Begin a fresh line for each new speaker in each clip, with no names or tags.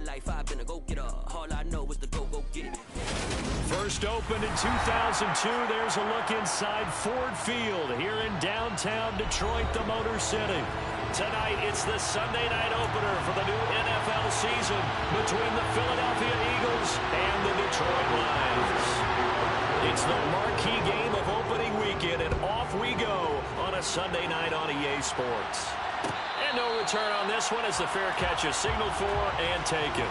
life I've been a go-getter. All I know is to go get it.
First opened in 2002. There's a look inside Ford Field here in downtown Detroit, the Motor City. Tonight, it's the Sunday night opener for the new NFL season between the Philadelphia Eagles and the Detroit Lions. It's the marquee game of opening weekend, and off we go on a Sunday night on EA Sports. And no return on this one as the fair catch is signaled for and taken.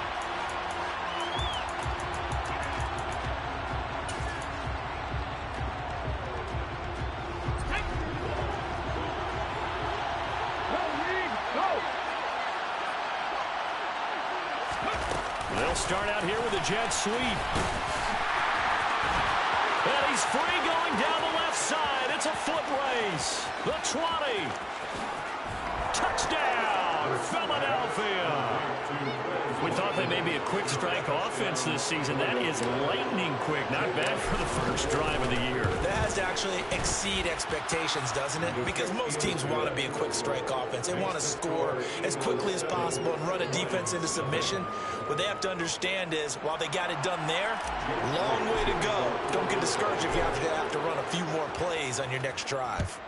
They'll start out here with a jet sweep. And he's free going down the left side. It's a foot race. The 20. Touchdown, Philadelphia. We thought they may be a quick strike offense this season. That is lightning quick. Not bad for the first drive of the year.
That has to actually exceed expectations, doesn't it? Because most teams want to be a quick strike offense. They want to score as quickly as possible and run a defense into submission. What they have to understand is, while they got it done there, long way to go. Don't get discouraged if you have to run a few more plays on your next drive.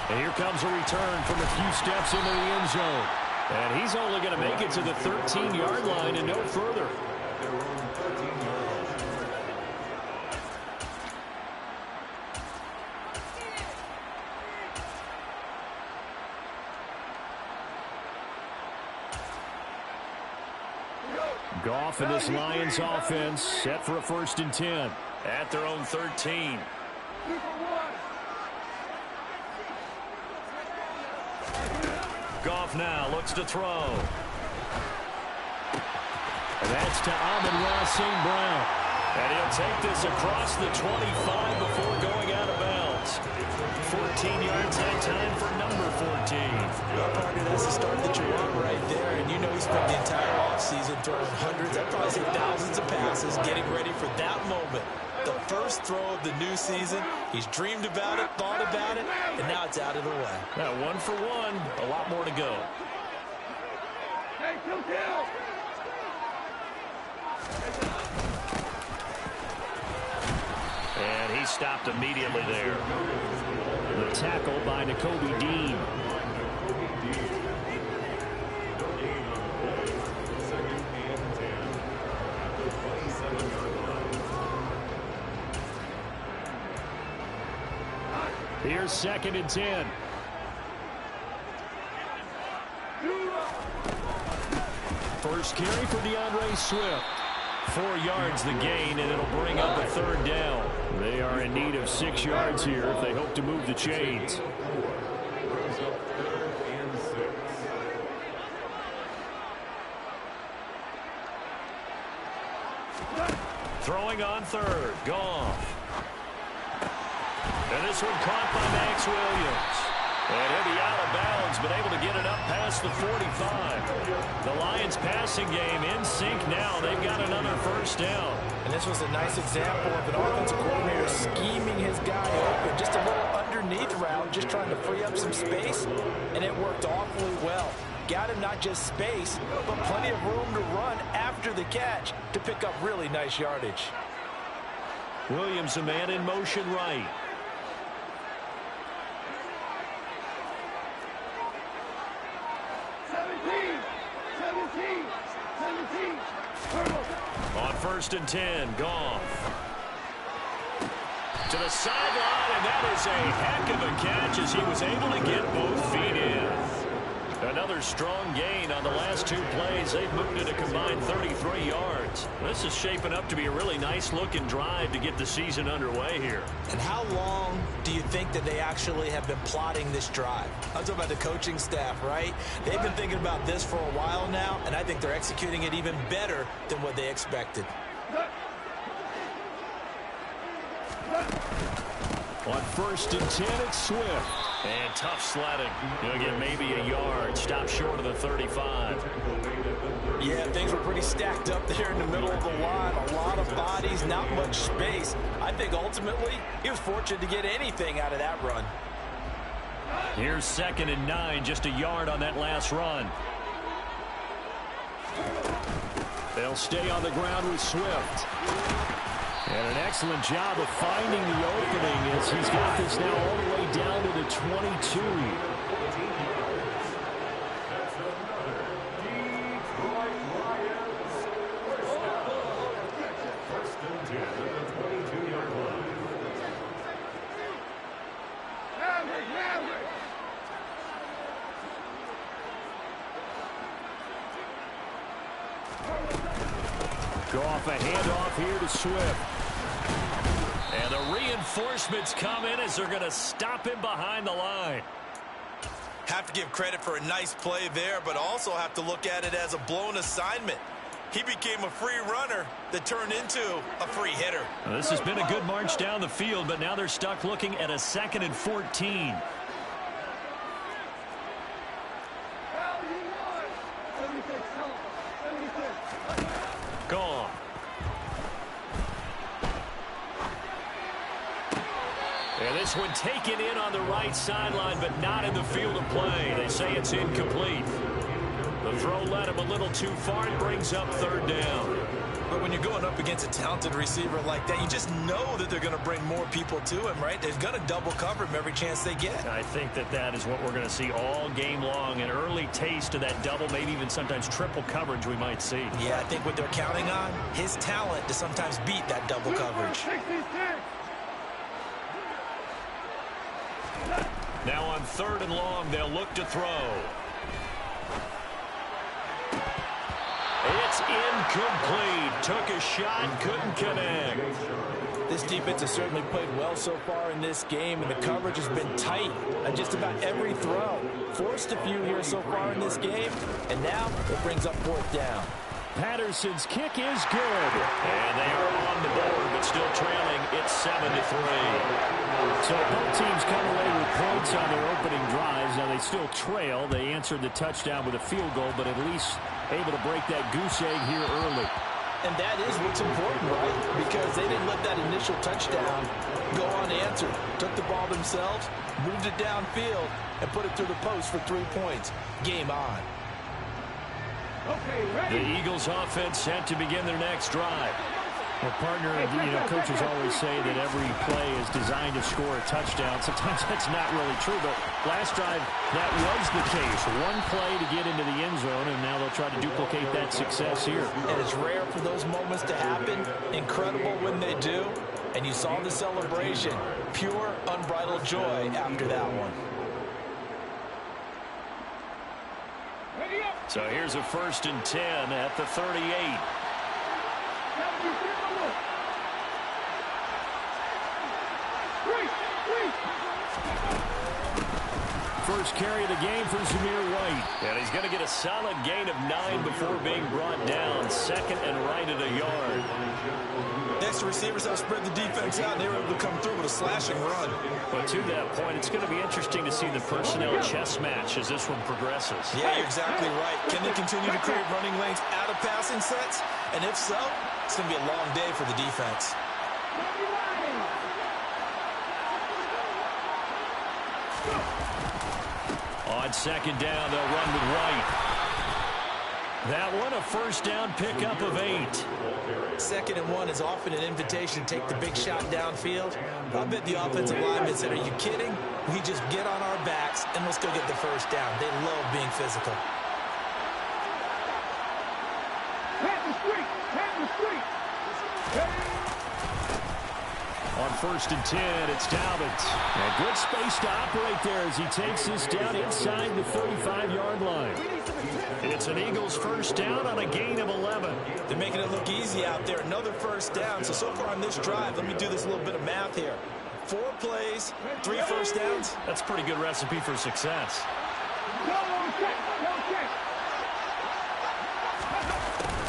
And here comes a return from a few steps into the end zone. And he's only going to make it to the 13-yard line and no further. Goff and this Lions offense set for a 1st and 10 at their own 13. Goff now looks to throw. And that's to Amon-Ra St. Brown. And he'll take this across the 25 before going out of bounds. 14 yards that time for number 14.
Well, partner, that's the start that you want right there. And you know he spent the entire offseason throwing hundreds, I'd probably say thousands of passes, getting ready for that moment. The first throw of the new season. He's dreamed about it, thought about it, and now it's out of the way.
Now 1 for 1, a lot more to go.
Hey, kill.
And he stopped immediately there. The tackle by Nakobe Dean. Here's 2nd and 10. First carry for DeAndre Swift. 4 yards the gain, and it'll bring up a 3rd down. They are in need of 6 yards here if they hope to move the chains. Throwing on 3rd. Goff. And this one caught by Max Williams. And he'll be out of bounds, but able to get it up past the 45. The Lions passing game in sync now. They've got another 1st down.
And this was a nice example of an offensive coordinator scheming his guy open. Just a little underneath route, just trying to free up some space. And it worked awfully well. Got him not just space, but plenty of room to run after the catch to pick up really nice yardage.
Williams, a man in motion right. On 1st and 10, Goff. To the sideline, and that is a heck of a catch as he was able to get both feet in. Another strong gain on the last 2 plays. They've moved it a combined 33 yards. This is shaping up to be a really nice-looking drive to get the season underway here.
And how long do you think that they actually have been plotting this drive? I'm talking about the coaching staff, right? They've been thinking about this for a while now, and I think they're executing it even better than what they expected.
On 1st and 10, it's Swift. And tough sledding. He'll get maybe a yard. Stop short of the 35.
Yeah, things were pretty stacked up there in the middle of the line. A lot of bodies, not much space. I think ultimately he was fortunate to get anything out of that run.
Here's 2nd and 9, just a yard on that last run. They'll stay on the ground with Swift. And an excellent job of finding the opening as he's got this now all the way down to the 22. Off a handoff here to Swift. And the reinforcements come in as they're going to stop him behind the line.
Have to give credit for a nice play there, but also have to look at it as a blown assignment. He became a free runner that turned into a free hitter.
Well, this has been a good march down the field, but now they're stuck looking at a 2nd and 14. Gone. And this one taken in on the right sideline, but not in the field of play. They say it's incomplete. The throw led him a little too far and brings up 3rd down.
But when you're going up against a talented receiver like that, you just know that they're going to bring more people to him, right? They're going to double cover him every chance they get.
I think that is what we're going to see all game long. An early taste of that double, maybe even sometimes triple coverage we might see.
Yeah, I think what they're counting on, his talent to sometimes beat that double coverage.
Now on 3rd and long, they'll look to throw. It's incomplete. Took a shot, couldn't connect.
This defense has certainly played well so far in this game, and the coverage has been tight on just about every throw. Forced a few here so far in this game, and now it brings up 4th down.
Patterson's kick is good. And they are on the board, but still trailing. It's 7-3. So both teams come away with points on their opening drives. Now they still trail. They answered the touchdown with a field goal, but at least able to break that goose egg here early.
And that is what's important, right? Because they didn't let that initial touchdown go unanswered. Took the ball themselves, moved it downfield, and put it through the post for 3 points. Game on.
Okay, ready.
The Eagles offense set to begin their next drive. Well, partner, coaches always say that every play is designed to score a touchdown. Sometimes that's not really true, but last drive, that was the case. One play to get into the end zone, and now they'll try to duplicate that success here.
And it's rare for those moments to happen. Incredible when they do. And you saw the celebration. Pure, unbridled joy after that one.
So here's a 1st and 10 at the 38. First carry of the game for Zamir White. And he's going to get a solid gain of 9 before being brought down. 2nd and right at a yard.
Next, receivers have spread the defense out, and they were able to come through with a slashing run.
But to that point, it's going to be interesting to see the personnel chess match as this one progresses.
Yeah, you're exactly right. Can they continue to create running lanes out of passing sets? And if so, it's going to be a long day for the defense.
On 2nd down, they'll run with White. That one, a 1st down pickup of 8.
2nd and 1 is often an invitation to take the big shot downfield. I bet the offensive linemen said, are you kidding? We just get on our backs and let's go get the 1st down. They love being physical.
On 1st and 10, it's Talbot. A good space to operate there as he takes this down inside the 35-yard line. It's an Eagles 1st down on a gain of 11.
They're making it look easy out there. Another 1st down. So far on this drive, let me do this little bit of math here. 4 plays, 3 1st downs.
That's a pretty good recipe for success.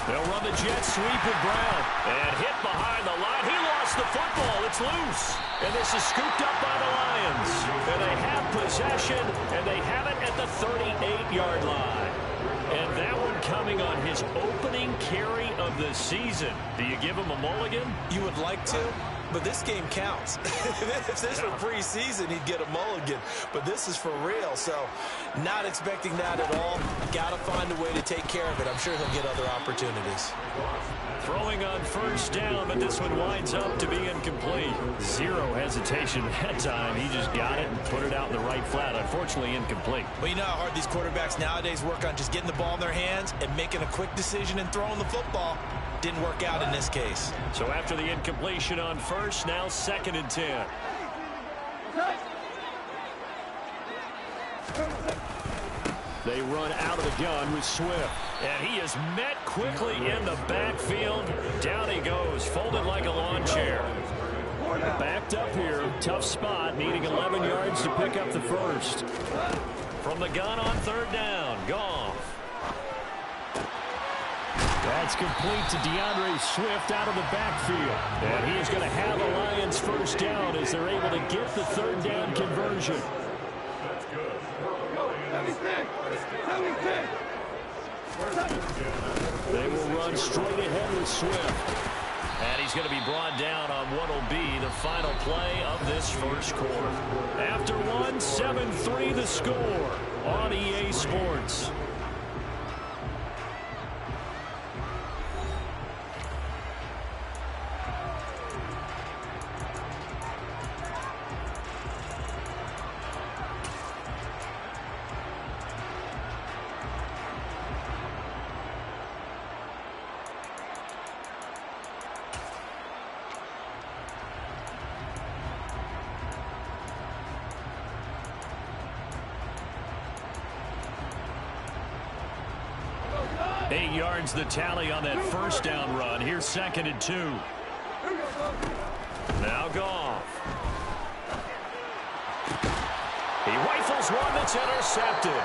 They'll run the jet sweep with Brown. And hit behind the line. He lost the football. It's loose. And this is scooped up by the Lions. And they have possession, and they have it at the 38-yard line. And that one coming on his opening carry of the season. Do you give him a mulligan?
You would like to, but this game counts. If this were preseason, he'd get a mulligan, but this is for real. So not expecting that at all. Got to find a way to take care of it. I'm sure he'll get other opportunities.
Throwing on first down, but this one winds up to be incomplete. Zero hesitation that time. He just got it and put it out in the right flat. Unfortunately, incomplete.
Well, you know how hard these quarterbacks nowadays work on just getting the ball in their hands and making a quick decision and throwing the football. Didn't work out in this case.
So after the incompletion on first, now 2nd and 10. They run out of the gun with Swift. And he is met quickly in the backfield. Down he goes, folded like a lawn chair. Backed up here, tough spot, needing 11 yards to pick up the first. From the gun on 3rd down, Goff. That's complete to DeAndre Swift out of the backfield. And he is going to have a Lions first down as they're able to get the 3rd down conversion. They will run straight ahead with Swift. And he's going to be brought down on what will be the final play of this first quarter. After one, 7-3 the score on EA Sports. The tally on that first down run. Here's 2nd and 2. Now Goff. He rifles one that's intercepted.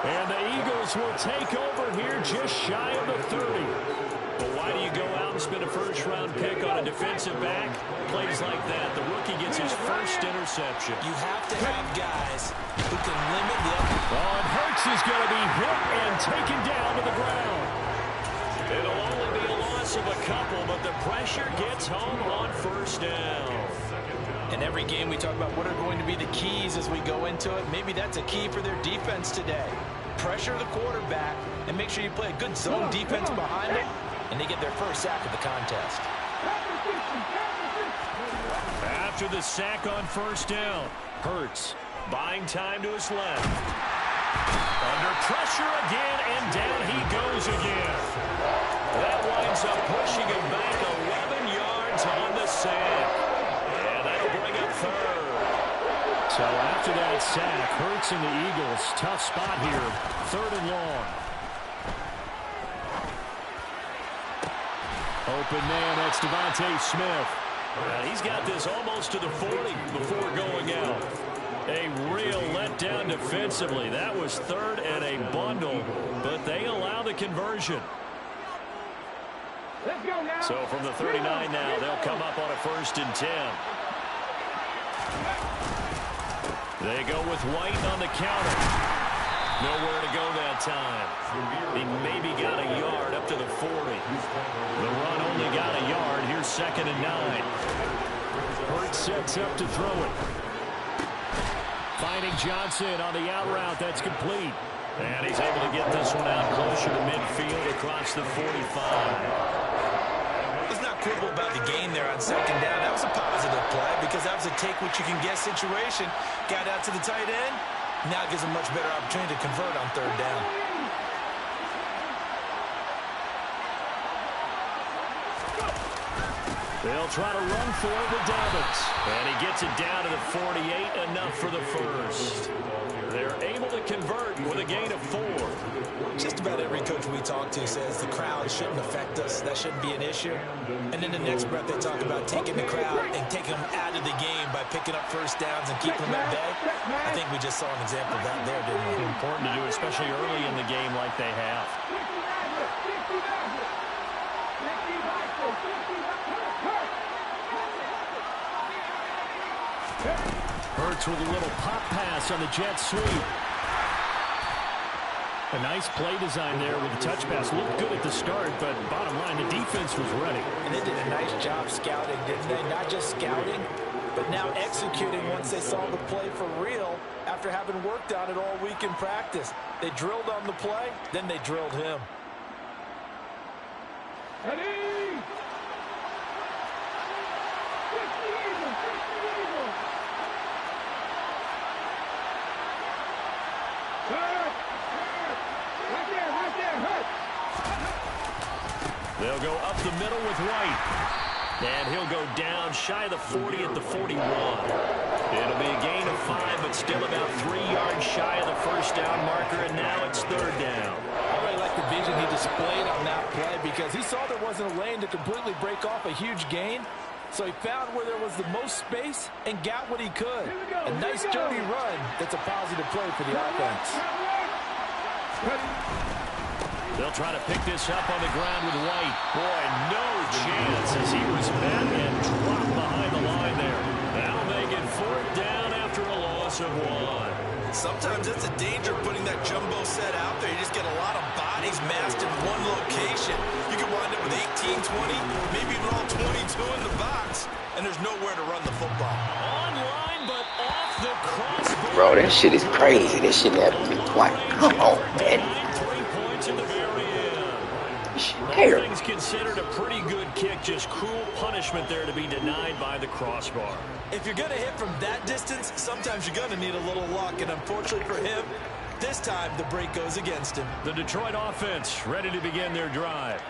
And the Eagles will take over here just shy of the 30. Well, why do you go out and spend a first-round pick on a defensive back? Plays like that, the rookie gets his first interception.
You have to have guys who can limit the other.
Oh, and Hurts is going to be hit and taken down to the ground. It'll only be a loss of a couple, but the pressure gets home on first down.
In every game we talk about what are going to be the keys as we go into it. Maybe that's a key for their defense today. Pressure the quarterback and make sure you play a good zone defense behind it, and they get their first sack of the contest.
After the sack on first down, Hurts buying time to his left. Under pressure again, and down he goes again. That winds up pushing him back 11 yards on the sack. And that'll bring up 3rd. So after that sack, Hurts and the Eagles, tough spot here, 3rd and long. Open man, that's Devontae Smith. And he's got this almost to the 40 before going out. A real letdown defensively. That was 3rd and a bundle, but they allow the conversion. So from the 39 now, they'll come up on a 1st and 10. They go with White on the counter. Nowhere to go that time. He maybe got a yard up to the 40. The run only got a yard. Here's 2nd and 9. Hurts sets up to throw it. Finding Johnson on the out route. That's complete. And he's able to get this one out closer to midfield across the 45.
Let's not quibble about the gain there on 2nd down. That was a positive play because that was a take-what-you-can-get situation. Got out to the tight end. Now it gives him much better opportunity to convert on 3rd down.
They'll try to run for it with Dobbins. And he gets it down to the 48, enough for the first. They're able to convert with a gain of 4.
Just about every coach we talk to says the crowd shouldn't affect us. That shouldn't be an issue. And in the next breath, they talk about taking the crowd and taking them out of the game by picking up first downs and keeping them at bay. I think we just saw an example of that there, didn't we?
Important to do, especially early in the game like they have. Hurts with a little pop pass on the jet sweep. A nice play design there with the touch pass. Looked good at the start, but bottom line, the defense was ready.
And they did a nice job scouting, didn't they? Not just scouting, but now executing once they saw the play for real after having worked on it all week in practice. They drilled on the play, then they drilled him.
Ready?
They'll go up the middle with White. And he'll go down shy of the 40 at the 41. It'll be a gain of 5, but still about 3 yards shy of the first down marker, and now it's third down.
I really like the vision he displayed on that play because he saw there wasn't a lane to completely break off a huge gain. So he found where there was the most space and got what he could. A nice dirty run that's a positive play for the offense.
They'll try to pick this up on the ground with White. Boy, no chance as he was met and dropped behind the line there. That'll make it fourth down after a loss of 1.
Sometimes it's a danger putting that jumbo set out there. You just get a lot of bodies massed in one location. You can wind up with 18, 20, maybe even all 22 in the box, and there's nowhere to run the football.
Online, but off the crossbar.
Bro, that shit is crazy. This shit happened to me twice. Come on, man.
3 points in the very end.
Here.
Things considered a pretty good kick, just cruel punishment there to be denied by the crossbar.
If you're going to hit from that distance, sometimes you're going to need a little luck, and unfortunately for him, this time the break goes against him.
The Detroit offense ready to begin their drive.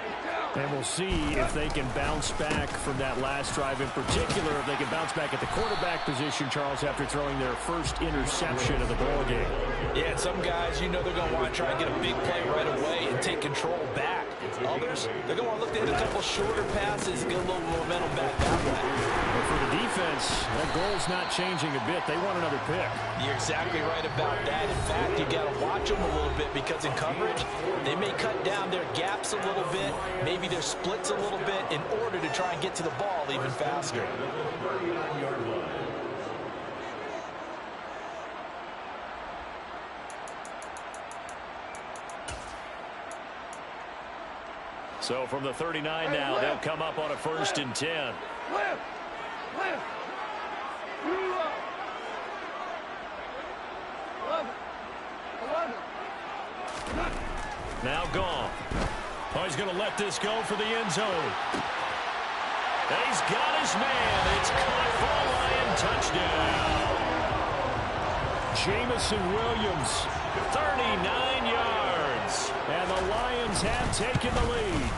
And we'll see if they can bounce back from that last drive, in particular, if they can bounce back at the quarterback position, Charles, after throwing their first interception of the ball game.
Yeah, and some guys, you know they're going to want to try and get a big play right away and take control back. Others, they're going to want to look to hit a couple shorter passes, get a little momentum back that way.
But for the defense, that goal's not changing a bit. They want another pick.
You're exactly right about that. In fact, you got to watch them a little bit because in coverage, they may cut down their gaps a little bit, maybe their splits a little bit in order to try and get to the ball even faster.
So from the 39 now, they'll come up on a 1st and 10.
Left. Move up. 11.
Now gone. Oh, he's going to let this go for the end zone. And he's got his man. It's caught for a Lion touchdown. Jamison Williams, 39 yards. And the Lions have taken the lead.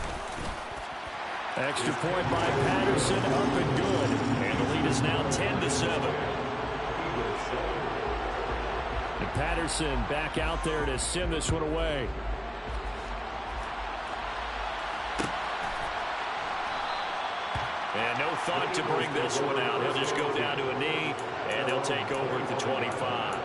Extra point by Patterson, up and good. And the lead is now 10-7. And Patterson back out there to send this one away. And no thought to bring this one out. He'll just go down to a knee, and he'll take over at the 25.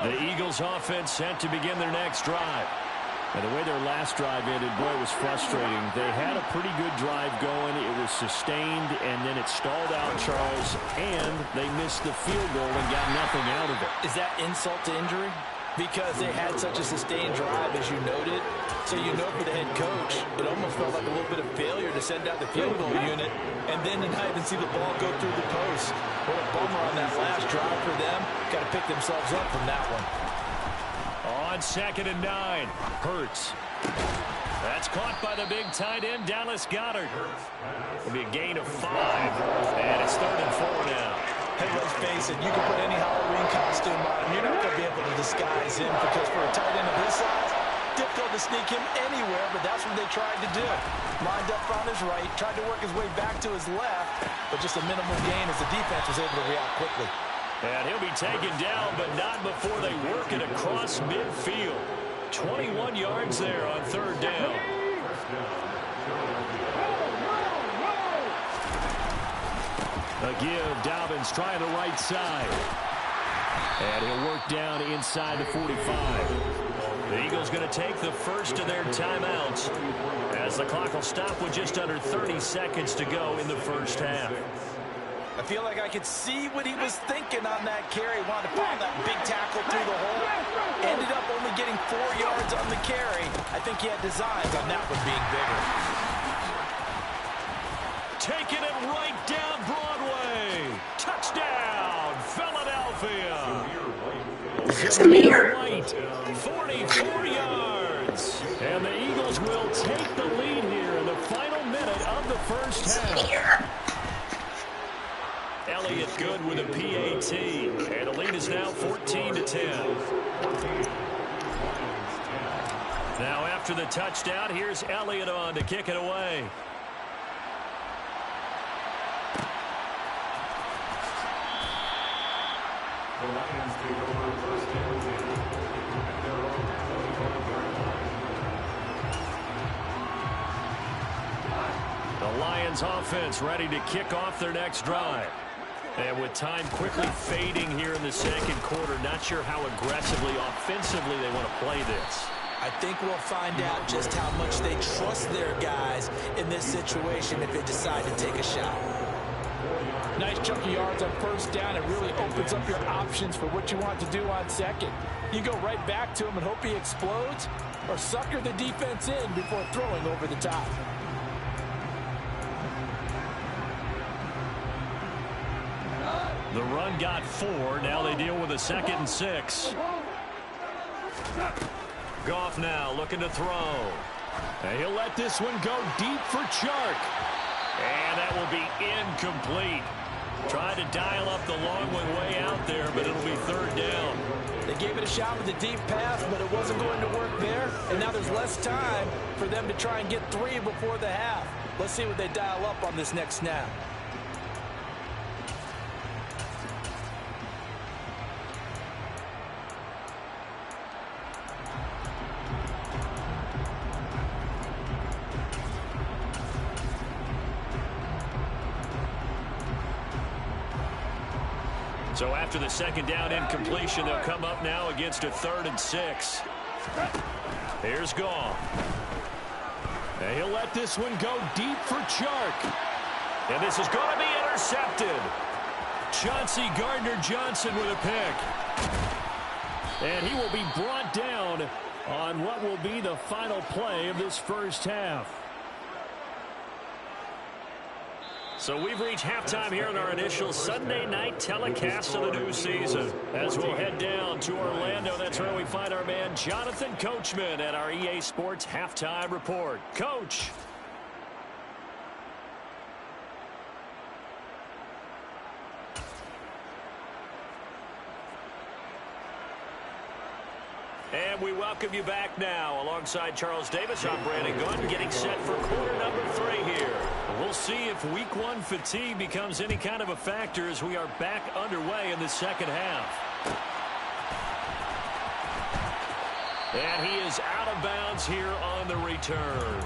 The Eagles offense set to begin their next drive. And the way their last drive ended, boy, it was frustrating. They had a pretty good drive going. It was sustained, and then it stalled out, Charles, and they missed the field goal and got nothing out of it.
Is that insult to injury? Because they had such a sustained drive, as you noted. So you know for the head coach, it almost felt like a little bit of failure to send out the field goal unit, and then to not even see the ball go through the post. What a bummer on that last drive for them. Got to pick themselves up from that one.
On 2nd and 9, Hurts. That's caught by the big tight end, Dallas Goedert. It'll be a gain of 5, and it's 3rd and 4 now.
Hey, let's face it, you can put any Halloween costume on him. You're not going to be able to disguise him because for a tight end of his size, difficult to sneak him anywhere, but that's what they tried to do. Lined up on his right, tried to work his way back to his left, but just a minimal gain as the defense was able to react quickly.
And he'll be taken down, but not before they work it across midfield. 21 yards there on 3rd down. A give, Dobbins trying the right side. And he'll work down inside the 45. The Eagles going to take the first of their timeouts as the clock will stop with just under 30 seconds to go in the first half.
I feel like I could see what he was thinking on that carry. Wanted to find that big tackle through the hole. Ended up only getting 4 yards on the carry. I think he had designs on that one being bigger.
Taking it right down Broadway. Touchdown, Philadelphia.
Samir.
44 yards. And the Eagles will take the lead here in the final minute of the first half. Elliott good with a PAT. And the lead is now 14-10. Now after the touchdown, here's Elliott on to kick it away.
The Lions take over first down at their own 25-yard line.
The Lions offense ready to kick off their next drive. And with time quickly fading here in the second quarter, not sure how aggressively, offensively they want to play this.
I think we'll find out just how much they trust their guys in this situation if they decide to take a shot.
Nice chunky yards on first down. It really opens up your options for what you want to do on second. You go right back to him and hope he explodes, or sucker the defense in before throwing over the top.
The run got 4. Now they deal with a 2nd and 6. Goff now looking to throw. And he'll let this one go deep for Chark. And that will be incomplete. Tried to dial up the long one way out there, but it'll be 3rd down.
They gave it a shot with a deep pass, but it wasn't going to work there. And now there's less time for them to try and get 3 before the half. Let's see what they dial up on this next snap.
So after the 2nd down incompletion, they'll come up now against a 3rd and 6. Here's Goff. And he'll let this one go deep for Chark. And this is going to be intercepted. Chauncey Gardner-Johnson with a pick. And he will be brought down on what will be the final play of this first half. So we've reached halftime here in our initial Sunday night telecast of the new season. As we'll head down to Orlando, that's where we find our man Jonathan Coachman at our EA Sports Halftime Report. Coach. And we welcome you back now. Alongside Charles Davis, I'm Brandon Gunn, getting set for quarter number 3 here. We'll see if week 1 fatigue becomes any kind of a factor as we are back underway in the second half. And he is out of bounds here on the return.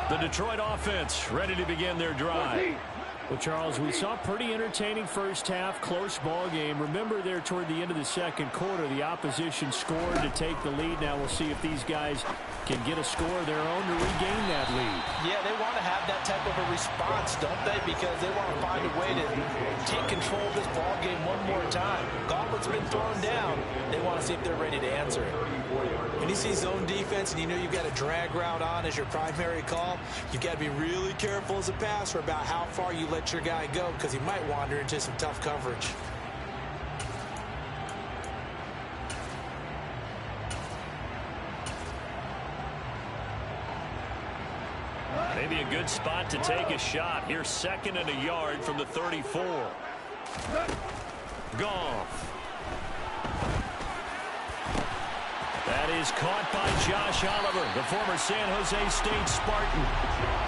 The Detroit offense ready to begin their drive.
Well, Charles, we saw a pretty entertaining first half, close ball game. Remember there toward the end of the second quarter, the opposition scored to take the lead. Now we'll see if these guys can get a score of their own to regain that lead.
Yeah, they want to have that type of a response, don't they? Because they want to find a way to take control of this ball game one more time. Gauntlet's been thrown down. They want to see if they're ready to answer it. When you see zone defense and you know you've got a drag route on as your primary call, you've got to be really careful as a passer about how far you let your guy go, because he might wander into some tough coverage.
Maybe a good spot to take a shot. Here's 2nd and a yard from the 34. Goff. That is caught by Josh Oliver, the former San Jose State Spartan.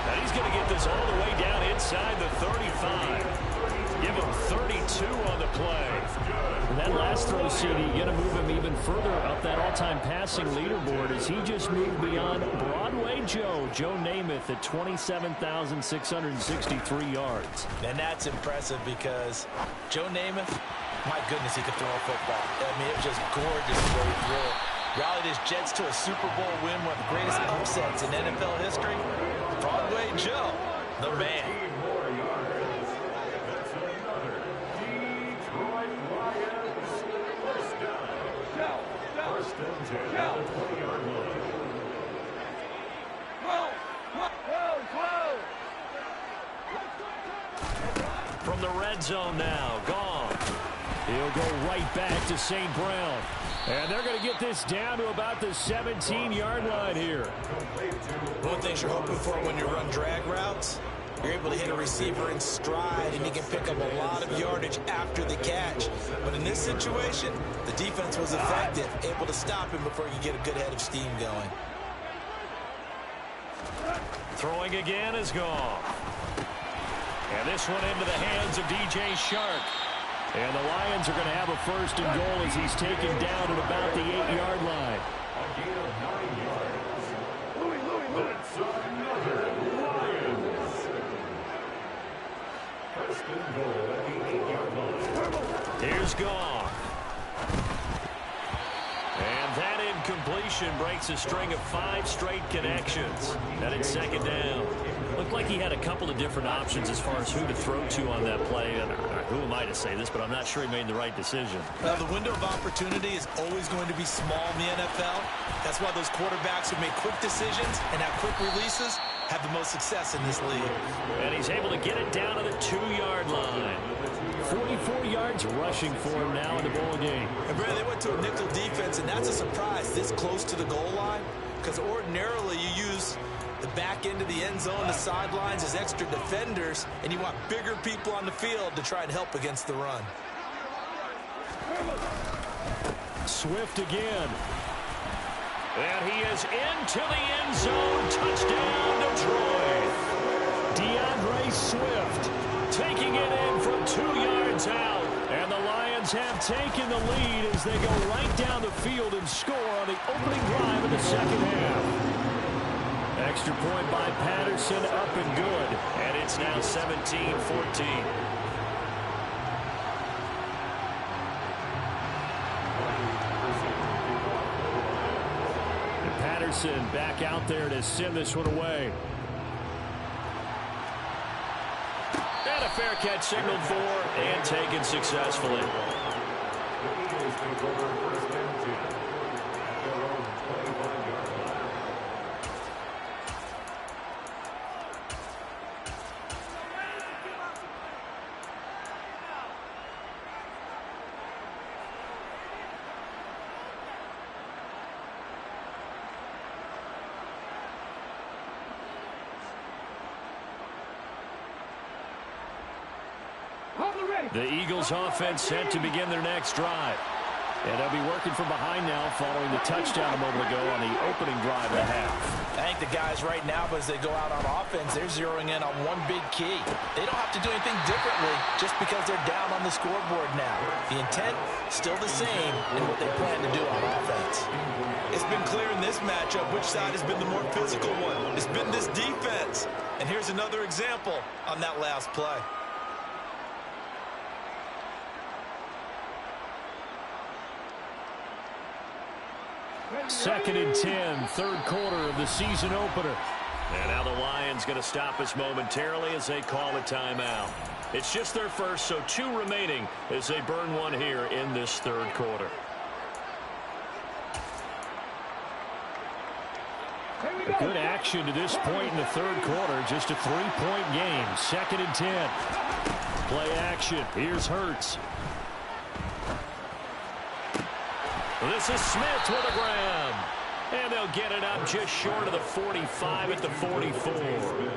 And he's going to get this all the way down inside the 35. Give him 32 2 on the play.
That last throw, CD, going to move him even further up that all-time passing leaderboard as he just moved beyond Broadway Joe Namath at 27,663 yards.
And that's impressive because Joe Namath, my goodness, he could throw a football. I mean, it was just gorgeous the way he threw it. Rallied his Jets to a Super Bowl win, one of the greatest upsets in NFL history. Broadway Joe, the man.
From the red zone now, gone.
He'll go right back to St. Brown. And they're going to get this down to about the 17-yard line here.
One of the things you're hoping for when you run drag routes, you're able to hit a receiver in stride, and he can pick up a lot of yardage after the catch. But in this situation, the defense was effective, able to stop him before he could get a good head of steam going.
Throwing again is gone. And this one into the hands of DJ Shark. And the Lions are going to have a first and goal as he's taken down at about the 8-yard line. Here's Goff. And that incompletion breaks a string of 5 straight connections. And it's second down.
Looked like he had a couple of different options as far as who to throw to on that play. And who am I to say this, but I'm not sure he made the right decision.
The window of opportunity is always going to be small in the NFL. That's why those quarterbacks who make quick decisions and have quick releases have the most success in this league.
And he's able to get it down to the 2-yard line.
44 yards rushing for him now in the ball game.
And Brandon, they went to a nickel defense, and that's a surprise this close to the goal line, because ordinarily you use the back end of the end zone, the sidelines as extra defenders, and you want bigger people on the field to try and help against the run.
Swift again.
And he is into the end zone. Touchdown, Detroit.
DeAndre Swift taking it in from 2 yards out. And the Lions have taken the lead as they go right down the field and score on the opening drive of the second half. Extra point by Patterson, up and good.
And it's now 17-14.
Patterson back out there to send this one away.
And a fair catch signaled for and taken successfully.
The Eagles offense set to begin their next drive. And they'll be working from behind now following the touchdown a moment ago on the opening drive of the half.
I think the guys right now, as they go out on offense, they're zeroing in on one big key. They don't have to do anything differently just because they're down on the scoreboard now. The intent, still the same in what they plan to do on offense. It's been clear in this matchup which side has been the more physical one. It's been this defense. And here's another example on that last play.
Second and 10, third quarter of the season opener.
And now the Lions going to stop us momentarily as they call a timeout. It's just their first, so 2 remaining as they burn one here in this third quarter.
Good action to this point in the third quarter. Just a 3-point game. Second and 10. Play action. Here's Hurts.
This is Smith with a grab. And they'll get it up just short of the 45 at the 44.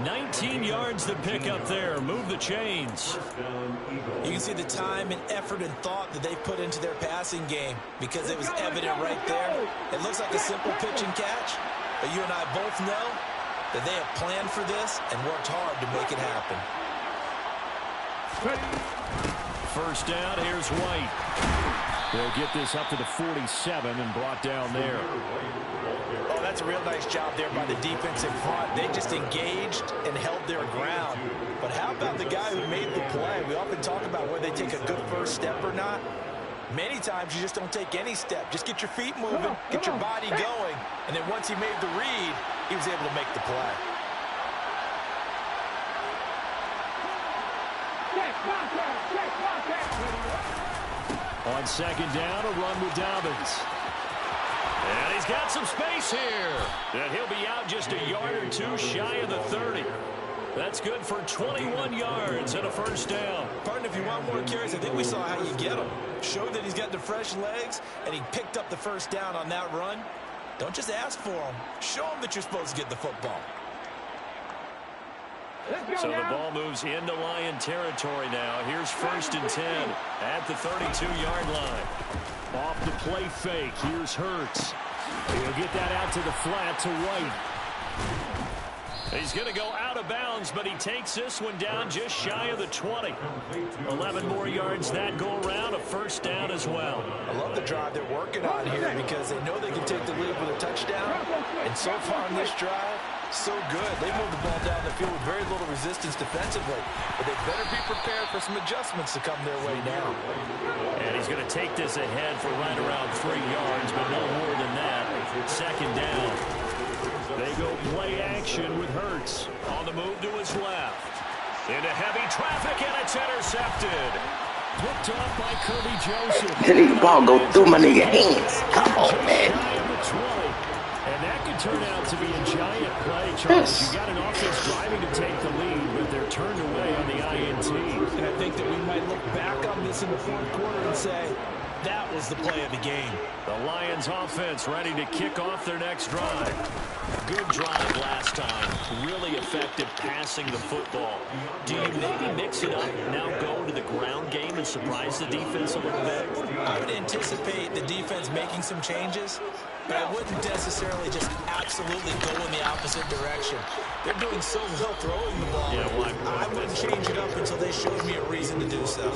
19 yards to pick up there. Move the chains.
You can see the time and effort and thought that they put into their passing game because it was evident right there. It looks like a simple pitch and catch, but you and I both know that they have planned for this and worked hard to make it happen.
First down, here's White.
They'll get this up to the 47 and brought down there.
Oh, that's a real nice job there by the defense in front. They just engaged and held their ground. But how about the guy who made the play? We often talk about whether they take a good first step or not. Many times you just don't take any step. Just get your feet moving, get your body going, and then once he made the read, he was able to make the play.
On second down, a run with Dobbins. And he's got some space here. And he'll be out just a yard or two shy of the 30. That's good for 21 yards and a first down.
Partner, if you want more carries, I think we saw how you get him. Showed that he's got the fresh legs, and he picked up the first down on that run. Don't just ask for him. Show him that you're supposed to get the football.
So the ball moves into Lion territory now. Here's first and 10 at the 32-yard line.
Off the play fake. Here's Hurts. He'll get that out to the flat to White.
He's going to go out of bounds, but he takes this one down just shy of the 20. 11 more yards that go around, a first down as well.
I love the drive they're working on here because they know they can take the lead with a touchdown. And so far in this drive, so good. They moved the ball down the field with very little resistance defensively. But they better be prepared for some adjustments to come their way now.
And he's going to take this ahead for right around 3 yards, but no more than that. Second down.
They go play action with Hurts.
On the move to his left. Into heavy traffic, and it's intercepted.
Picked off by Kirby Joseph.
Letting the ball go through my nigga hands. Come on, man.
And that could turn out to be a giant play, Charles.
Yes.
You got an offense driving to take the lead, but they're turned away on the INT.
And I think that we might look back on this in the fourth quarter and say, that was the play of the game.
The Lions offense ready to kick off their next drive. Good drive last time. Really effective passing the football. Do you maybe mix it up, now go to the ground game and surprise the defense a little bit?
I would anticipate the defense making some changes, but I wouldn't necessarily just absolutely go in the opposite direction. They're doing so well throwing the ball.
Yeah, well,
I wouldn't change it up until they showed me a reason to do so.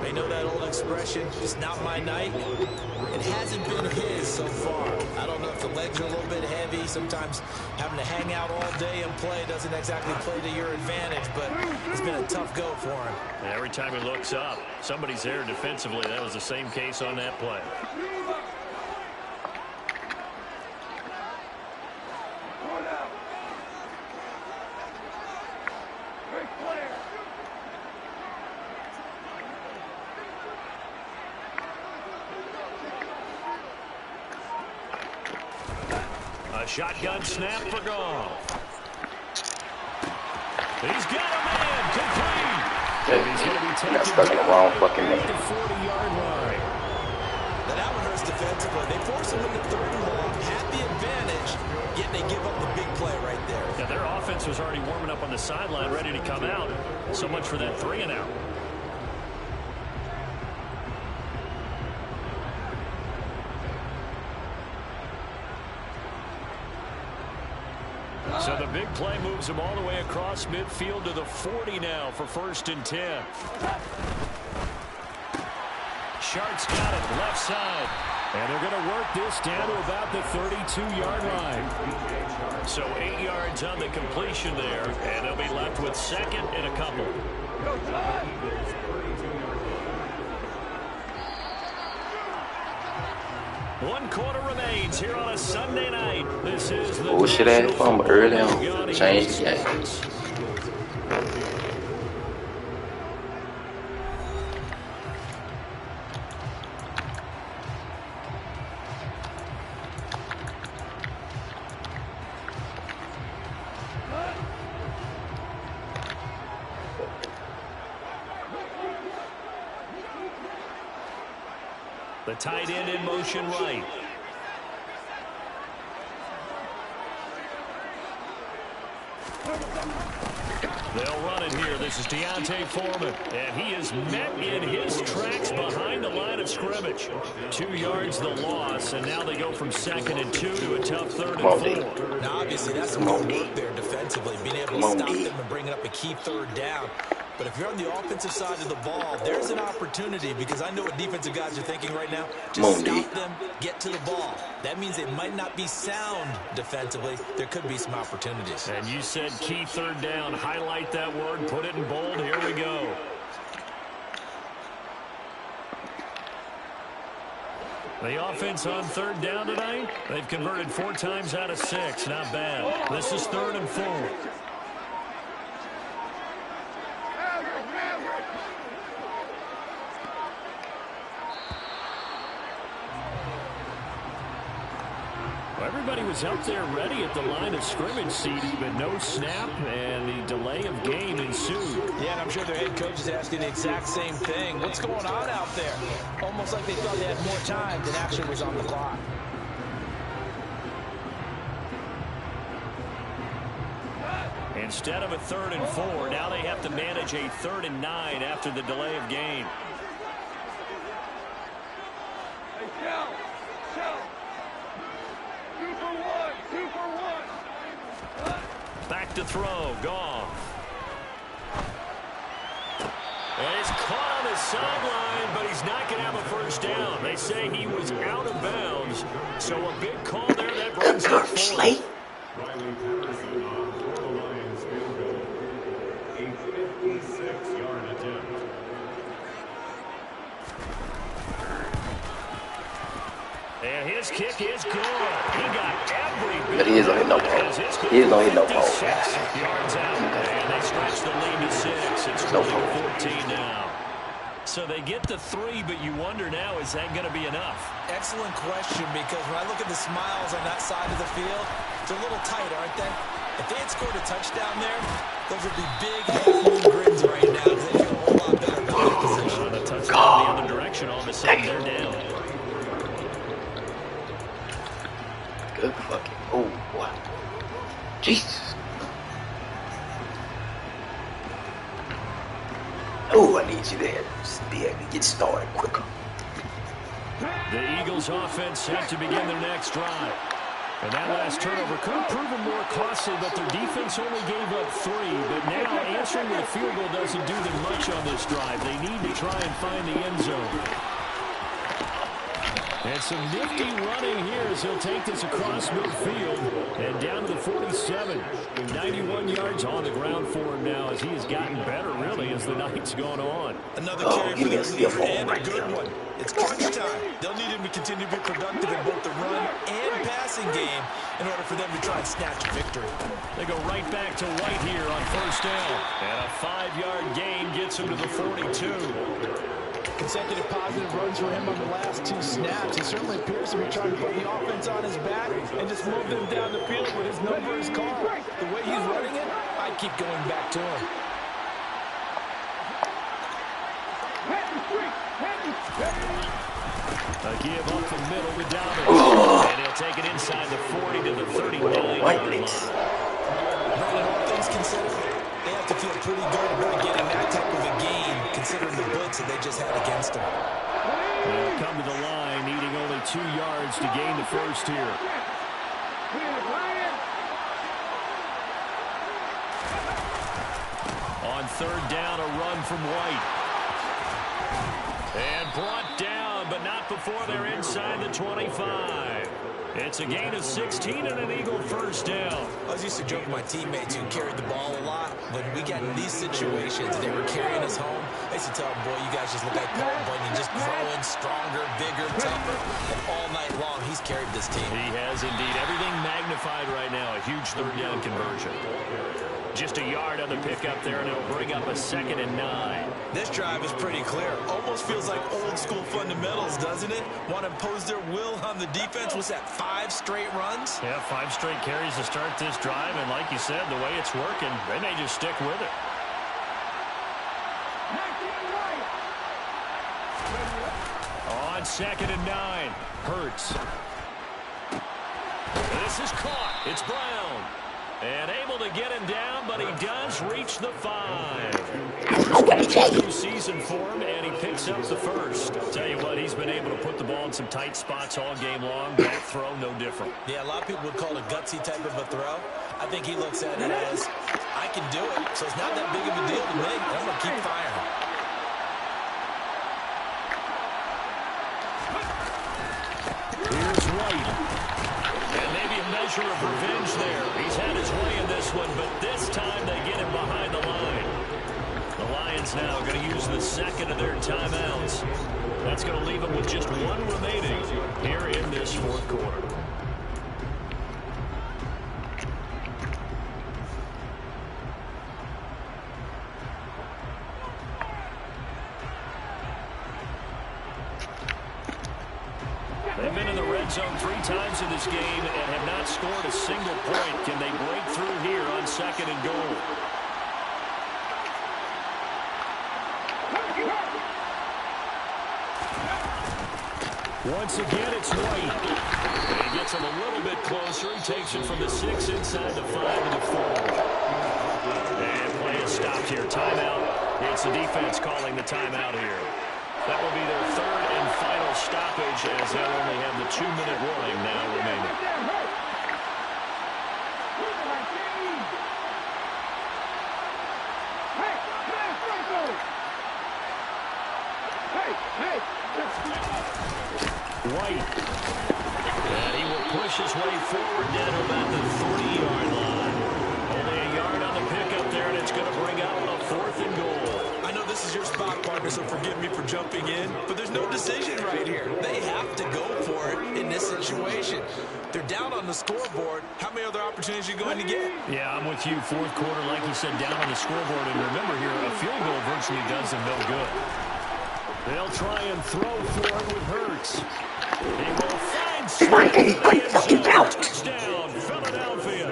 They know that old expression, it's not my night. It hasn't been his so far. I don't know if the legs are a little bit heavy. Sometimes having to hang out all day and play doesn't exactly play to your advantage, but it's been a tough go for him.
And every time he looks up, somebody's there defensively. That was the same case on that play. A shotgun snap for Goff. He's got a man complete.
He's going to be taken stuck in the wrong fucking man.
The 40-yard line.
Now that one hurts defensively. They force him into third and long, had the advantage, yet they give up the big play right there.
Yeah, their offense was already warming up on the sideline, ready to come out. So much for that 3 and out. So the big play moves them all the way across midfield to the 40 now for first and 10. Sharks got it left side.
And they're going to work this down to about the 32-yard line.
So 8 yards on the completion there, and they'll be left with second and a couple. 1 quarter remains here on a Sunday night. This is the
Bullshit ass fumble early on. Change the game.
The tight end in motion right. They'll run it here. This is Deontay Foreman. And he is met in his tracks behind the line of scrimmage. 2 yards the loss, and now they go from second and 2 to a tough third and 4.
Now, obviously, that's some good work there defensively, being able to stop them and bring up a key third down. But if you're on the offensive side of the ball, there's an opportunity, because I know what defensive guys are thinking right now. Just stop them, get to the ball. That means it might not be sound defensively. There could be some opportunities.
And you said key third down. Highlight that word, put it in bold. Here we go. The offense on third down tonight, they've converted 4 times out of 6. Not bad. This is 3rd and 4. Everybody was out there ready at the line of scrimmage, CD, but no snap, and the delay of game ensued.
Yeah, and I'm sure their head coach is asking the exact same thing. What's going on out there? Almost like they thought they had more time than actually was on the clock.
Instead of a 3rd and 4, now they have to manage a 3rd and 9 after the delay of game. Back to throw, Goff. And he's caught on his sideline, but he's not going to have a first down. They say he was out of bounds, so a big call there that brings up 4th.
Riley Patterson on for the Lions field goal. A 56-yard attempt.
And his kick is good. He got every bit.
But he is gonna hit no pole. He is gonna hit no pole.
Yards out, and they stretch the lead to 6. It's 14 now. So they get to 3, but you wonder now, is that going to be enough?
Excellent question, because when I look at the smiles on that side of the field, it's a little tight, aren't they? If they had scored a touchdown there, those would be big half-moon grins right now, because they feel a whole lot better about their position.
The touchdown the other direction, all of a sudden they're down.
Good fucking. Oh, boy. Jesus. Oh, I need you there to be able to get started quicker.
The Eagles offense set to begin their next drive. And that last turnover could have proven more costly, but their defense only gave up 3. But now answering with a field goal doesn't do them much on this drive. They need to try and find the end zone. And some nifty running here as he'll take this across midfield and down to the 47. 91 yards on the ground for him now as he has gotten better, really, as the night's gone on.
Another carry for the Leader, and a good one. It's crunch time. They'll need him to continue to be productive in both the run and passing game in order for them to try and snatch a victory.
They go right back to White here on first down. And a 5-yard gain gets him to the 42.
Consecutive positive runs for him on the last 2 snaps. He certainly appears to be trying to put the offense on his back and just move them down the field with his number is called. The way he's running it, I keep going back to him.
A give up the middle to Dobbins. And he'll take it inside the 40 to the 39-yard line.
All things considered, they have to feel pretty good about getting that type of a gain, considering the blitz that they just had against them.
They'll come to the line, needing only 2 yards to gain the first here. On third down, a run from White. And brought down, but not before they're inside the 25. It's a gain of 16 and an Eagle first down.
I was used to joke with my teammates who carried the ball a lot. When we got in these situations and they were carrying us home, I used to tell them, boy, you guys just look like Paul Bunyan, just growing stronger, bigger, tougher. And all night long, he's carried this team.
He has indeed. Everything magnified right now. A huge third down conversion. Just a yard on the pickup there, and it'll bring up a 2nd and 9.
This drive is pretty clear. Almost feels like old school fundamentals, doesn't it? Want to impose their will on the defense. Was that 5 straight runs?
Yeah, 5 straight carries to start this drive, and like you said, the way it's working, they may just stick with it. On 2nd and 9, Hurts. This is caught. It's Brown. And able to get him down, but he does reach the 5. First new season for him, and he picks up the first. Tell you what, he's been able to put the ball in some tight spots all game long. That throw, no different.
Yeah, a lot of people would call it a gutsy type of a throw. I think he looks at it as, I can do it, so it's not that big of a deal to me. I'm going to keep firing.
Here's White. And maybe a measure of revenge there. He's had his way in this one, but this time they get him behind the line. The Lions now going to use the second of their timeouts. That's going to leave them with just one remaining here in this fourth quarter. They've been in the red zone 3 times in this game and have not scored a single point. Can they break through here on second and goal? Once again, it's White. And he gets him a little bit closer. He takes it from the 6 inside the 5 to the 4. And play is stopped here. Timeout. It's the defense calling the timeout here. That will be their third and final stoppage as they'll only have the 2-minute warning now remaining. White. And he will push his way forward down to about the 30-yard line. Only a yard on the pickup there, and it's going to bring out a 4th and goal.
I know this is your spot, partner, so forgive me for jumping in, but there's no decision right here. They have to go for it in this situation. They're down on the scoreboard. How many other opportunities are you going to get?
Yeah, I'm with you. Fourth quarter, like you said, down on the scoreboard. And remember here, a field goal virtually does them no good. They'll try and throw for it with Hurts. He will find
fucking out.
Touchdown, Philadelphia.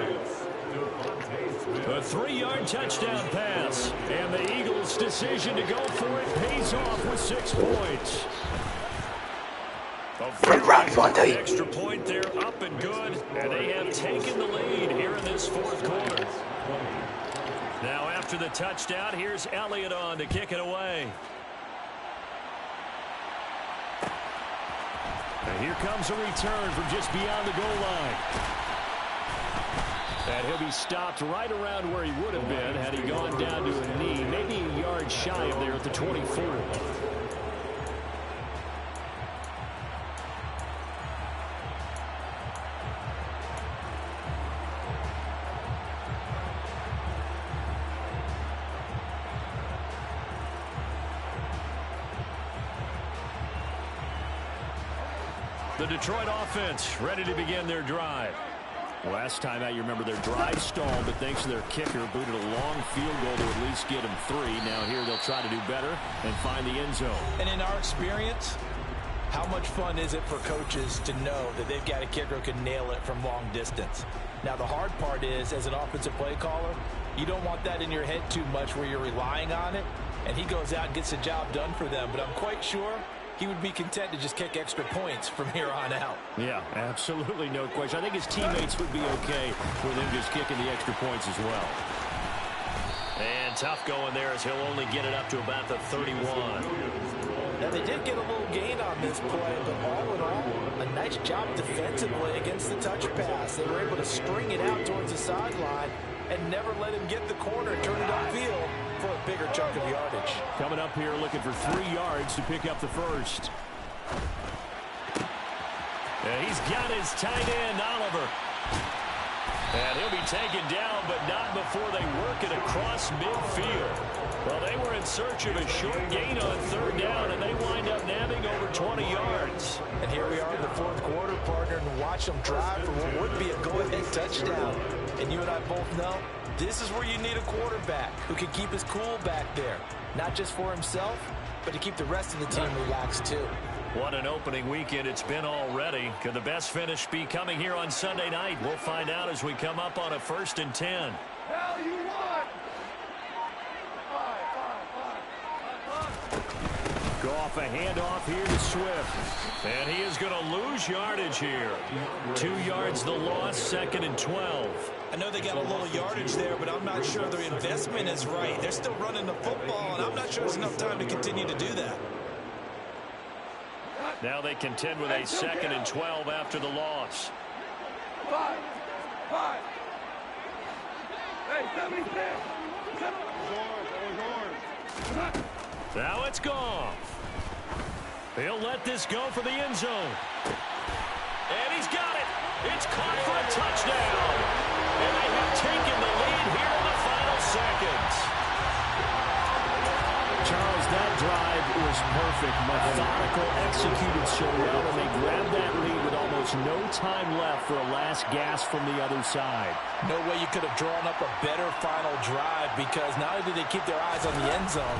A 3-yard touchdown pass. And the Eagles' decision to go for it pays off with 6 points. Extra point there, up and good. And they have taken the lead here in this fourth quarter. Now after the touchdown, here's Elliott on to kick it away. And here comes a return from just beyond the goal line. And he'll be stopped right around where he would have been had he gone down to a knee, maybe a yard shy of there at the 24. The Detroit offense ready to begin their drive. Last time out, you remember their drive stalled, but thanks to their kicker, booted a long field goal to at least get them 3. Now here they'll try to do better and find the end zone.
And in our experience, how much fun is it for coaches to know that they've got a kicker who can nail it from long distance? Now the hard part is, as an offensive play caller, you don't want that in your head too much where you're relying on it, and he goes out and gets the job done for them. But I'm quite sure he would be content to just kick extra points from here on out.
Yeah, absolutely no question. I think his teammates would be okay with him just kicking the extra points as well. And tough going there as he'll only get it up to about the 31.
Now they did get a little gain on this play, but all in all, a nice job defensively against the touch pass. They were able to string it out towards the sideline and never let him get the corner and turn it upfield for a bigger chunk of yardage.
Coming up here looking for 3 yards to pick up the first. And he's got his tight end, Oliver. And he'll be taken down, but not before they work it across midfield. Well, they were in search of a short gain on 3rd down, and they wind up nabbing over 20 yards.
And here we are in the fourth quarter, partner, and watch them drive for what would be a go-ahead touchdown. And you and I both know this is where you need a quarterback who can keep his cool back there. Not just for himself, but to keep the rest of the team relaxed too.
What an opening weekend it's been already. Could the best finish be coming here on Sunday night? We'll find out as we come up on a 1st and 10.
Hell, you won!
Go off a handoff here to Swift. And he is going to lose yardage here. 2 yards the loss, 2nd and 12.
I know they got a little yardage there, but I'm not sure their investment is right. They're still running the football, and I'm not sure there's enough time to continue to do that.
Now they contend with a 2nd and 12 after the loss.
5.
Now it's gone. He'll let this go for the end zone. And he's got it. It's caught for a touchdown. And they have taken the lead here in the final seconds.
Charles, that drive was perfect. Methodical, executed so well, and they grabbed that lead with almost no time left for a last gasp from the other side.
No way you could have drawn up a better final drive, because not only did they keep their eyes on the end zone,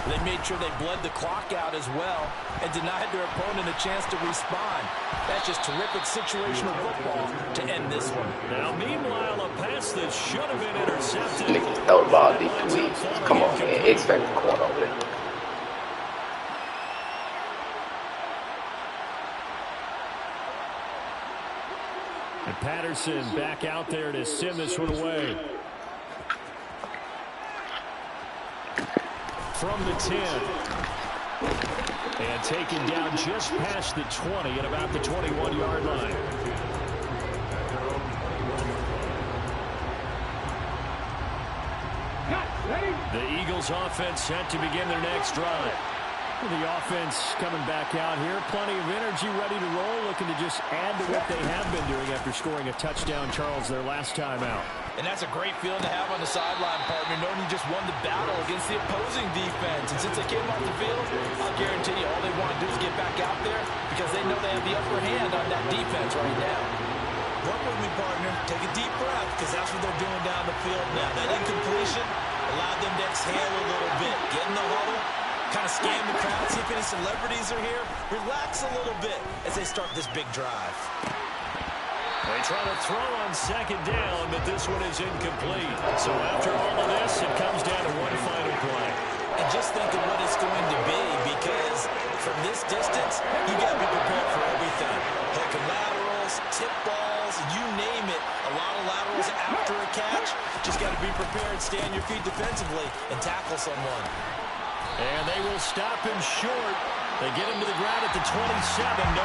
they made sure they bled the clock out as well and denied their opponent a chance to respond. That's just terrific situational football to end this one.
Now, meanwhile, a pass that should have been intercepted.
Niggas throw the ball deep too easy. Come on, man. Expect the corner over there.
And Patterson back out there to send this one away. From the 10. And taken down just past the 20 at about the 21-yard line. The Eagles offense set to begin their next drive. The offense coming back out here. Plenty of energy, ready to roll, looking to just add to what they have been doing after scoring a touchdown, Charles, their last time out.
And that's a great feeling to have on the sideline, partner, knowing you just won the battle against the opposing defense. And since they came off the field, I'll guarantee you all they want to do is get back out there, because they know they have the upper hand on that defense right now. Work with me, partner. Take a deep breath, because that's what they're doing down the field now. That incompletion allowed them to exhale a little bit. Get in the huddle, kind of scan the crowd, see if any celebrities are here. Relax a little bit as they start this big drive.
They try to throw on second down, but this one is incomplete. So after all of this, it comes down to one final play.
And just think of what it's going to be, because from this distance, you got to be prepared for everything. Hook and laterals, tip balls, you name it. A lot of laterals after a catch. Just got to be prepared, stay on your feet defensively, and tackle someone.
And they will stop him short. They get him to the ground at the 27.